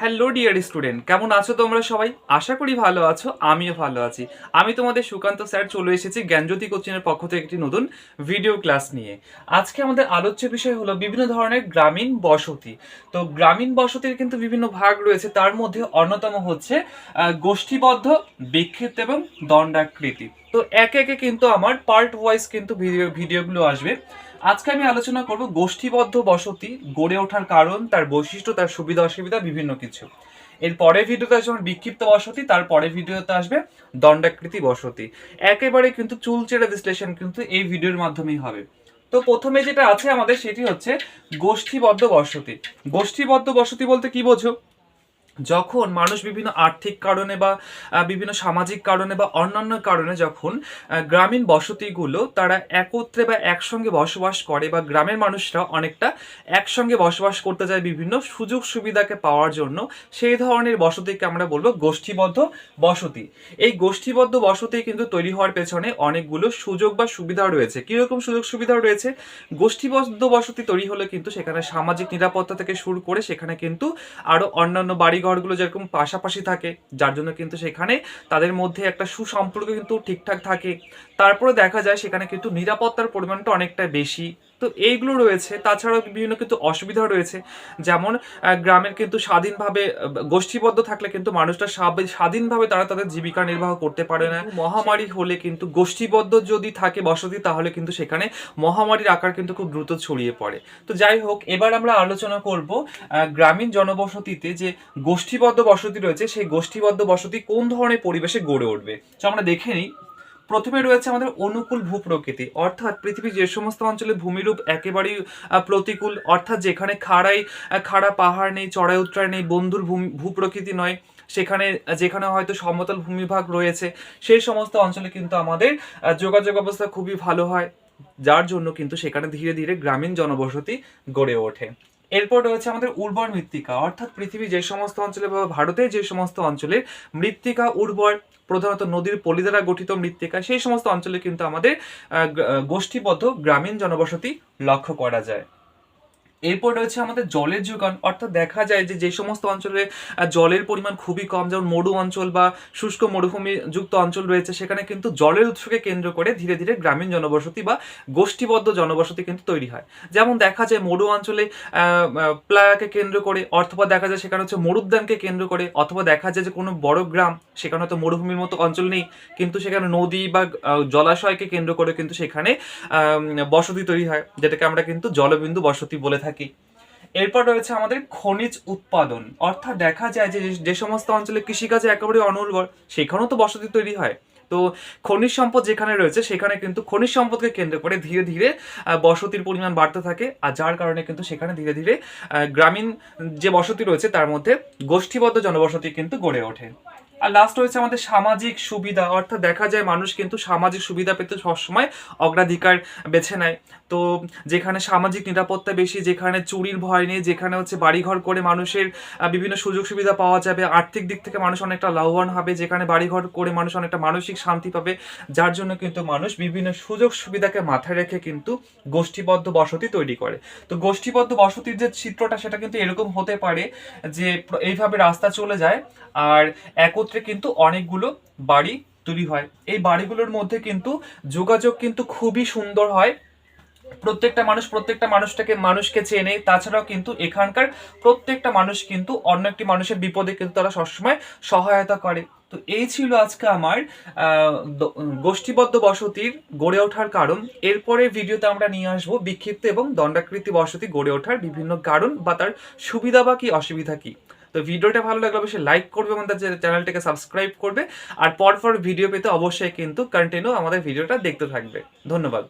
Hello dear student, কেমন আছো তোমরা সবাই? আশা করি ভালো আছো, আমিও ভালো আছি। আমি তোমাদের সুকান্ত স্যার চলে এসেছি জ্ঞানজ্যোতি কোচিংয়ের পক্ষ থেকে একটি নতুন ভিডিও ক্লাস নিয়ে। আজকে আমাদের আলোচ্য বিষয় হলো বিভিন্ন ধরনের গ্রামীণ বসতি। তো গ্রামীণ বসতির কিন্তু বিভিন্ন ভাগ রয়েছে, তার মধ্যে অন্যতম হচ্ছে গোষ্ঠীবদ্ধ, বিক্ষিপ্ত এবং দণ্ডাকৃতি। তো একে একে কিন্তু আমার পার্ট ওয়াইজ কিন্তু ভিডিওগুলো আসবে। আজকে আমি আলোচনা করব গোষ্ঠীবদ্ধ বসতি গড়ে ওঠার কারণ, তার বৈশিষ্ট্য, তার সুবিধা অসুবিধা, বিভিন্ন কিছু। এর পরের ভিডিওতে আসবে আমার বিক্ষিপ্ত বসতি, তার পরের ভিডিওতে আসবে দণ্ডাকৃতি বসতি। একেবারে কিন্তু চুলচেরা বিশ্লেষণ কিন্তু এই ভিডিওর মাধ্যমেই হবে। তো প্রথমে যেটা আছে আমাদের সেটি হচ্ছে গোষ্ঠীবদ্ধ বসতি। গোষ্ঠীবদ্ধ বসতি বলতে কি বোঝো? যখন মানুষ বিভিন্ন আর্থিক কারণে বা বিভিন্ন সামাজিক কারণে বা অন্যান্য কারণে যখন গ্রামীণ বসতিগুলো তারা একত্রে বা একসঙ্গে বসবাস করে, বা গ্রামের মানুষরা অনেকটা একসঙ্গে বসবাস করতে যায় বিভিন্ন সুযোগ সুবিধাকে পাওয়ার জন্য, সেই ধরনের বসতিকে আমরা বলবো গোষ্ঠীবদ্ধ বসতি। এই গোষ্ঠীবদ্ধ বসতি কিন্তু তৈরি হওয়ার পেছনে অনেকগুলো সুযোগ বা সুবিধা রয়েছে। কিরকম সুযোগ সুবিধা রয়েছে? গোষ্ঠীবদ্ধ বসতি তৈরি হলে কিন্তু সেখানে সামাজিক নিরাপত্তা থেকে শুরু করে সেখানে কিন্তু আরো অন্যান্য বাড়িঘরগুলো যেরকম পাশাপাশি থাকে, যার জন্য কিন্তু সেখানে তাদের মধ্যে একটা সুসম্পর্ক কিন্তু ঠিকঠাক থাকে। তারপরে দেখা যায় সেখানে কিন্তু নিরাপত্তার পরিমাণটা অনেকটা বেশি। তো এইগুলো রয়েছে। তাছাড়াও বিভিন্ন কিন্তু অসুবিধা রয়েছে, যেমন গ্রামের কিন্তু স্বাধীনভাবে গোষ্ঠীবদ্ধ থাকলে কিন্তু মানুষরা স্বাধীনভাবে তারা তাদের জীবিকা নির্বাহ করতে পারে না। মহামারী হলে কিন্তু গোষ্ঠীবদ্ধ যদি থাকে বসতি, তাহলে কিন্তু সেখানে মহামারীর আকার কিন্তু খুব দ্রুত ছড়িয়ে পড়ে। তো যাই হোক, এবার আমরা আলোচনা করব গ্রামীণ জনবসতিতে যে গোষ্ঠীবদ্ধ বসতি রয়েছে, সেই গোষ্ঠীবদ্ধ বসতি কোন ধরনের পরিবেশে গড়ে উঠবে। তো আমরা দেখে নিই। প্রথমে রয়েছে আমাদের অনুকূল ভূপ্রকৃতি, অর্থাৎ পৃথিবীর যে সমস্ত অঞ্চলে ভূমিরূপ একেবারেই প্রতিকূল, অর্থাৎ যেখানে খাড়া পাহাড় নেই, চড়াই উৎরাই নেই, বন্ধুর ভূপ্রকৃতি নয়, সেখানে যেখানে হয়তো সমতল ভূমিভাগ রয়েছে, সেই সমস্ত অঞ্চলে কিন্তু আমাদের যোগাযোগ ব্যবস্থা খুবই ভালো হয়, যার জন্য কিন্তু সেখানে ধীরে ধীরে গ্রামীণ জনবসতি গড়ে ওঠে। এরপর রয়েছে আমাদের উর্বর মৃত্তিকা, অর্থাৎ পৃথিবীর যে সমস্ত অঞ্চলে বা ভারতের যে সমস্ত অঞ্চলে মৃত্তিকা উর্বর, প্রধানত নদীর পলি দ্বারা গঠিত মৃত্তিকা, সেই সমস্ত অঞ্চলে কিন্তু আমাদের গোষ্ঠীবদ্ধ গ্রামীণ জনবসতি লক্ষ্য করা যায়। এরপর রয়েছে আমাদের জলের যোগান, অর্থাৎ দেখা যায় যে যে সমস্ত অঞ্চলে জলের পরিমাণ খুবই কম, যেমন মরু অঞ্চল বা শুষ্ক মরুভূমি যুক্ত অঞ্চল রয়েছে, সেখানে কিন্তু জলের উৎসকে কেন্দ্র করে ধীরে ধীরে গ্রামীণ জনবসতি বা গোষ্ঠীবদ্ধ জনবসতি কিন্তু তৈরি হয়। যেমন দেখা যায় মরু অঞ্চলে প্লায়াকে কেন্দ্র করে, অথবা দেখা যায় সেখানে হচ্ছে মরুদ্যানকে কেন্দ্র করে, অথবা দেখা যায় যে কোনো বড় গ্রাম, সেখানে হয়তো মরুভূমির মতো অঞ্চল নেই, কিন্তু সেখানে নদী বা জলাশয়কে কেন্দ্র করে কিন্তু সেখানে বসতি তৈরি হয়, যেটাকে আমরা কিন্তু জলবিন্দু বসতি বলে থাকি। এরপর রয়েছে আমাদের খনিজ উৎপাদন, অর্থাৎ দেখা যায় যে যে সমস্ত অঞ্চলে কৃষিকাজে একেবারে অনুর্বর, সেখানেও তো বসতি তৈরি হয়। তো খনিজ সম্পদ যেখানে রয়েছে সেখানে কিন্তু খনিজ সম্পদকে কেন্দ্র করে ধীরে ধীরে বসতির পরিমাণ বাড়তে থাকে, আর যার কারণে কিন্তু সেখানে ধীরে ধীরে গ্রামীণ যে বসতি রয়েছে তার মধ্যে গোষ্ঠীবদ্ধ জনবসতি কিন্তু গড়ে ওঠে। আর লাস্ট রয়েছে আমাদের সামাজিক সুবিধা, অর্থাৎ দেখা যায় মানুষ কিন্তু সামাজিক সুবিধা পেতে সবসময় অগ্রাধিকার বেছে নেয়। তো যেখানে সামাজিক নিরাপত্তা বেশি, যেখানে চুরির ভয় নেই, যেখানে হচ্ছে বাড়িঘর করে মানুষের বিভিন্ন সুযোগ সুবিধা পাওয়া যাবে, আর্থিক দিক থেকে মানুষ অনেকটা লাভবান হবে, যেখানে বাড়িঘর করে মানুষ অনেকটা মানসিক শান্তি পাবে, যার জন্য কিন্তু মানুষ বিভিন্ন সুযোগ সুবিধাকে মাথায় রেখে কিন্তু গোষ্ঠীবদ্ধ বসতি তৈরি করে। তো গোষ্ঠীবদ্ধ বসতির যে চিত্রটা সেটা কিন্তু এরকম হতে পারে যে এইভাবে রাস্তা চলে যায়, আর একত্রে কিন্তু অনেকগুলো বাড়ি তৈরি হয়। এই বাড়িগুলোর মধ্যে কিন্তু যোগাযোগ কিন্তু খুবই সুন্দর হয়, প্রত্যেকটা মানুষ প্রত্যেকটা মানুষকে চেনে। তাছাড়াও কিন্তু এখানকার প্রত্যেকটা মানুষ কিন্তু অন্য একটি মানুষের বিপদে কিন্তু তারা সবসময় সহায়তা করে। তো এই ছিল আজকে আমার গোষ্ঠীবদ্ধ বসতির গড়ে ওঠার কারণ। এরপরে ভিডিওতে আমরা নিয়ে আসবো বিক্ষিপ্ত এবং দণ্ডাকৃতি বসতি গড়ে ওঠার বিভিন্ন কারণ বা তার সুবিধা বা কি অসুবিধা কি। তো ভিডিওটা ভালো লাগলে অবশ্যই লাইক করবে এবং তার চ্যানেলটাকে সাবস্ক্রাইব করবে, আর পরপর ভিডিও পেতে অবশ্যই কিন্তু কন্টিনিউ আমাদের ভিডিওটা দেখতে থাকবে। ধন্যবাদ।